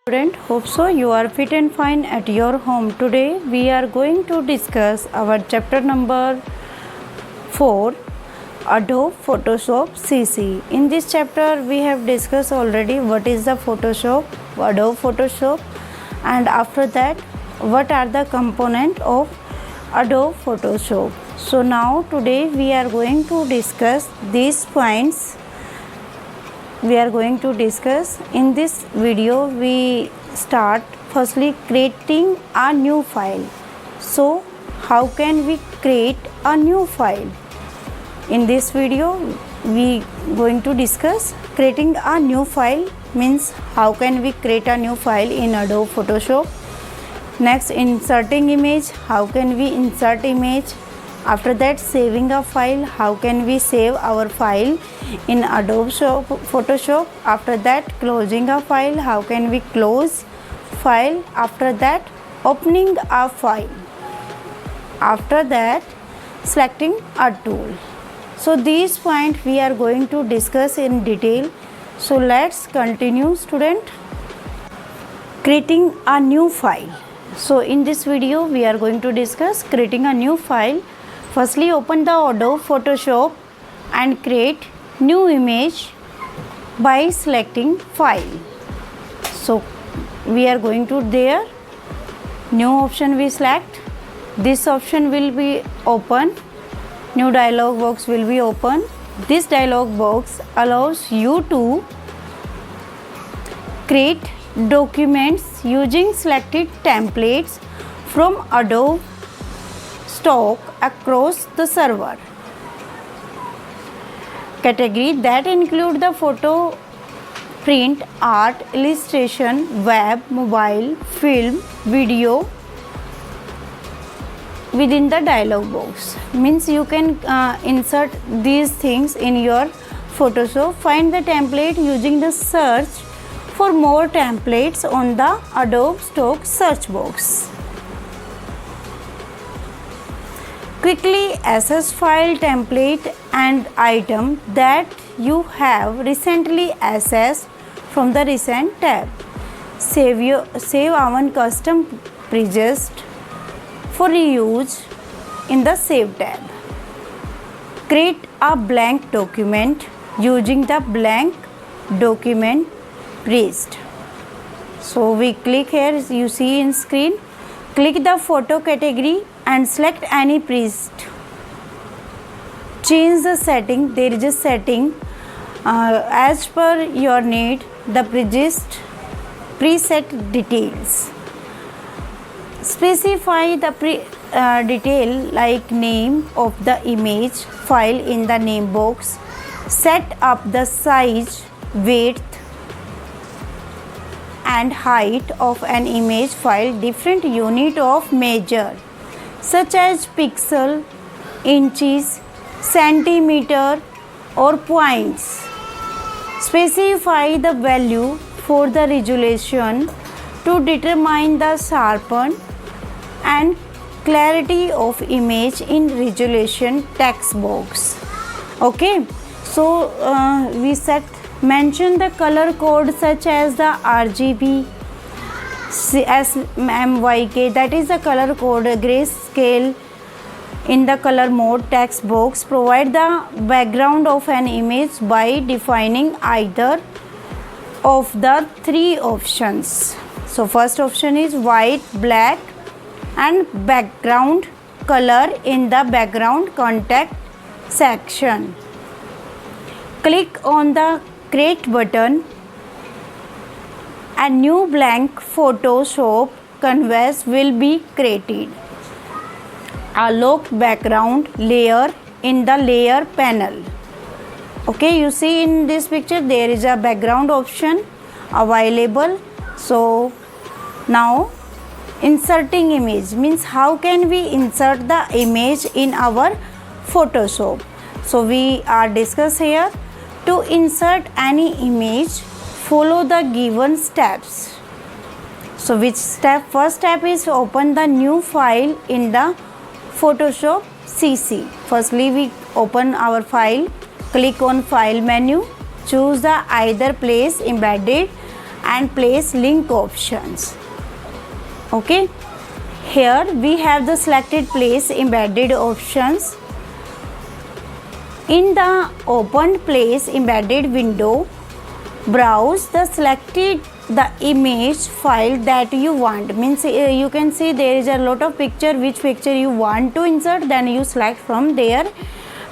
Student, hope so you are fit and fine at your home. Today we are going to discuss our chapter number 4, Adobe Photoshop CC. In this chapter we have discussed already what is the Photoshop, Adobe Photoshop, and after that what are the components of Adobe Photoshop. So now today we are going to discuss these points. We are going to discuss in this video. We start firstly creating a new file. So how can we create a new file? In this video we going to discuss creating a new file, means how can we create a new file in Adobe Photoshop. Next, inserting image, how can we insert image. After that, saving a file, how can we save our file in Adobe Photoshop. After that, closing a file, how can we close file. After that, opening a file. After that, selecting a tool. So these points we are going to discuss in detail. So let's continue, student. Creating a new file. So in this video we are going to discuss creating a new file. Firstly, open the Adobe Photoshop and create new image by selecting file. So we are going to there, new option we select. This option will be open, new dialog box will be open. This dialog box allows you to create documents using selected templates from Adobe stock across the server. Category that include the photo, print, art, illustration, web, mobile, film, video within the dialog box. Means you can insert these things in your Photoshop. Find the template using the search for more templates on the Adobe stock search box. Quickly access file, template and item that you have recently accessed from the recent tab. Save our custom presets for reuse in the save tab. Create a blank document using the blank document preset. So we click here, you see in screen. Click the photo category and select any preset. Change the setting. There is a setting as per your need. The preset details. Specify the detail like name of the image file in the name box. Set up the size, width and height of an image file. Different unit of measure such as pixel, inches, centimeter or points. Specify the value for the resolution to determine the sharpen and clarity of image in resolution text box. Okay, so we mention the color code such as the RGB, SMYK, that is the color code. Grayscale in the color mode text box. Provide the background of an image by defining either of the three options. So first option is white, black and background color in the background contact section. Click on the create button and new blank Photoshop canvas will be created. A lock background layer in the layer panel. Okay, you see in this picture there is a background option available. So now inserting image, means how can we insert the image in our Photoshop. So we are discuss here. To insert any image, follow the given steps. So which step? First step is open the new file in the Photoshop CC. Firstly we open our file, click on file menu, choose the either place embedded and place link options. Okay, here we have the selected place embedded options. In the opened place embedded window, browse the image file that you want. Means you can see there is a lot of picture. Which picture you want to insert, then you select from there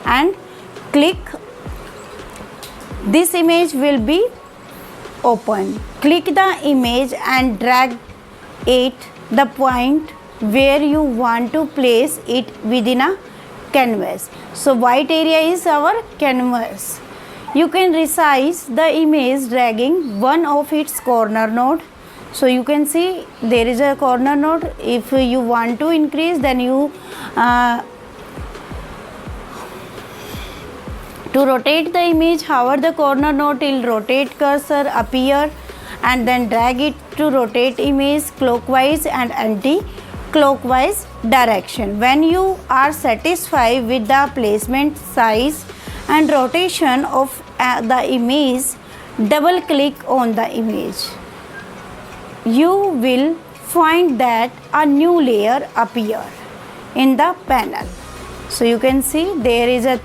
and click. This image will be open. Click the image and drag it the point where you want to place it within a canvas. So white area is our canvas. You can resize the image dragging one of its corner node. So you can see there is a corner node. If you want to increase, then you to rotate the image, hover the corner node till rotate cursor appear, and then drag it to rotate image clockwise and anti-clockwise direction. When you are satisfied with the placement, size and rotation of the image, double click on the image. You will find that a new layer appear in the panel. So you can see there is a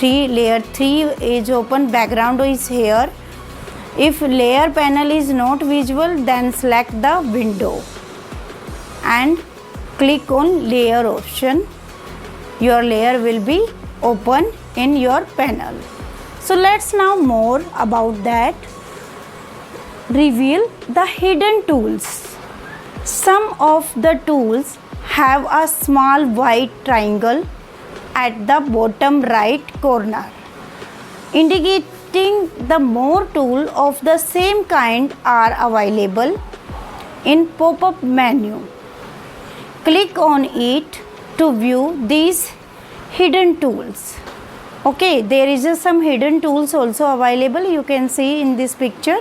layer 3 is open, background is here. If layer panel is not visible, then select the window and click on layer option. Your layer will be open in your panel. So let's now more about that. Reveal the hidden tools. Some of the tools have a small white triangle at the bottom right corner, indicating the more tools of the same kind are available in pop-up menu. Click on it to view these hidden tools. Okay, there is some hidden tools also available, you can see in this picture.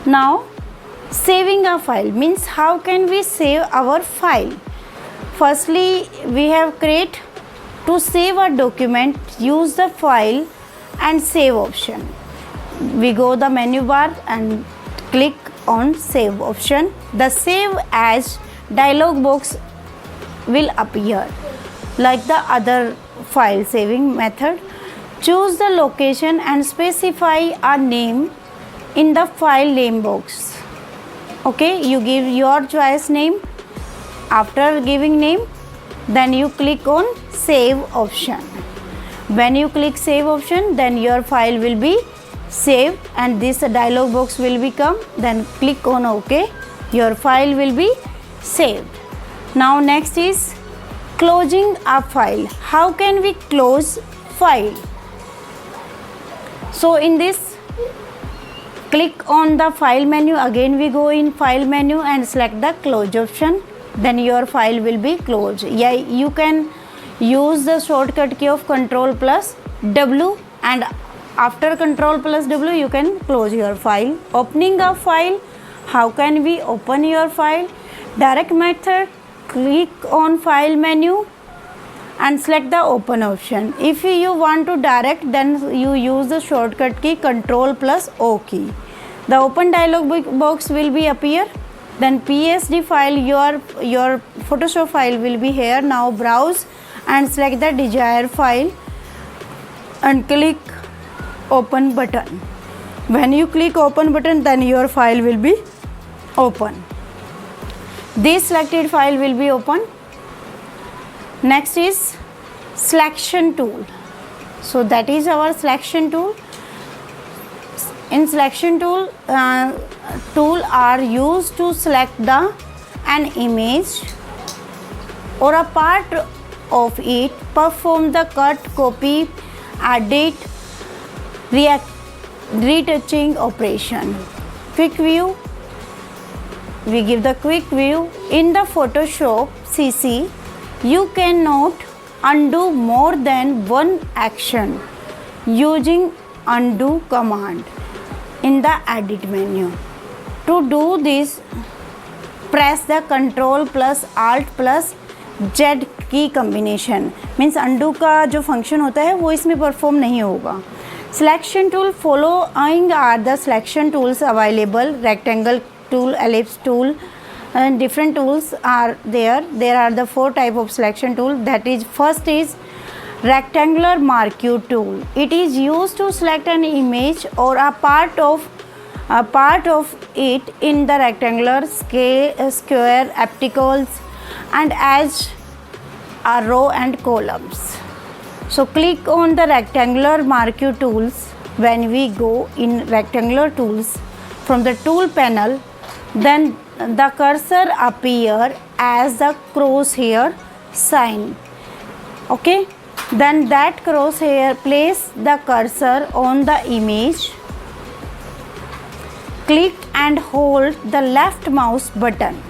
Now saving a file means how can we save our file. Firstly, we have create to save a document, use the file and save option. We go the menu bar and click on save option. The save as dialog box will appear like the other file saving method. Choose the location and specify a name in the file name box. Okay, you give your choice name. After giving name, then you click on save option. When you click save option, then your file will be saved and this dialog box will become. Then click on OK. Your file will be saved. Now next is closing a file. How can we close file? So in this, click on the file menu. Again we go in file menu and select the close option. Then your file will be closed. Yeah, you can use the shortcut key of Ctrl+W, and after Ctrl+W you can close your file. Opening a file. How can we open your file? Direct method. Click on file menu and select the open option. If you want to direct, then you use the shortcut key Ctrl+O key. The open dialog box will be appear. Then PSD file, your Photoshop file will be here. Now browse and select the desired file and click open button. When you click open button, then your file will be open. This selected file will be open. Next is selection tool. So that is our selection tool. In selection tool, are used to select an image or a part of it, perform the cut, copy, edit, retouching operation. Quick view. We give the quick view. In the Photoshop CC, you cannot undo more than one action using undo command in the edit menu. To do this, press the Ctrl+Alt+Z की combination. Means undo का जो function होता है वो इसमें perform नहीं होगा. Selection tool, following are the selection tools available: rectangle tool, ellipse tool, and different tools are there. There are the 4 type of selection tool. That is, first is rectangular marquee tool. It is used to select an image or a part of it in the rectangular, square, obstacles, and as a row and columns. So click on the rectangular marquee tools. When we go in rectangular tools from the tool panel, then the cursor appear as the crosshair sign. Okay, then that crosshair, place the cursor on the image, click and hold the left mouse button,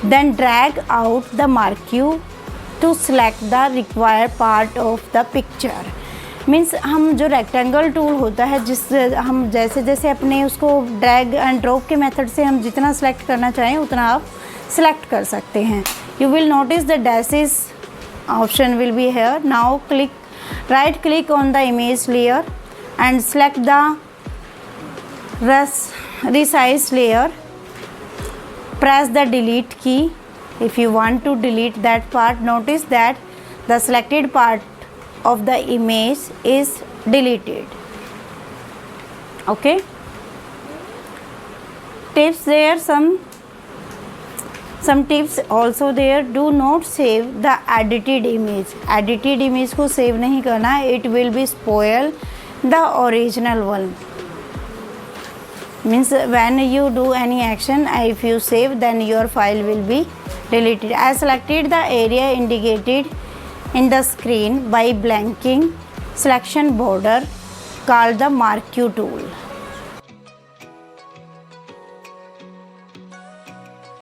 then drag out the marquee to select the required part of the picture. Means हम जो rectangle tool होता है, जिससे हम जैसे जैसे अपने उसको ड्रैग एंड ड्रॉप के मेथड से हम जितना सेलेक्ट करना चाहें उतना आप सेलेक्ट कर सकते हैं. You will notice the dashes option will be here. Now click, right click on the image layer and select the resize layer. Press the delete key if you want to delete that part. Notice that the selected part of the image is deleted. Okay, tips there, some tips also there. Do not save the edited image. Edited image को save नहीं करना, it will be spoil the original one. Means when you do any action, if you save, then your file will be deleted. I selected the area indicated in the screen by blanking selection border called the marquee tool.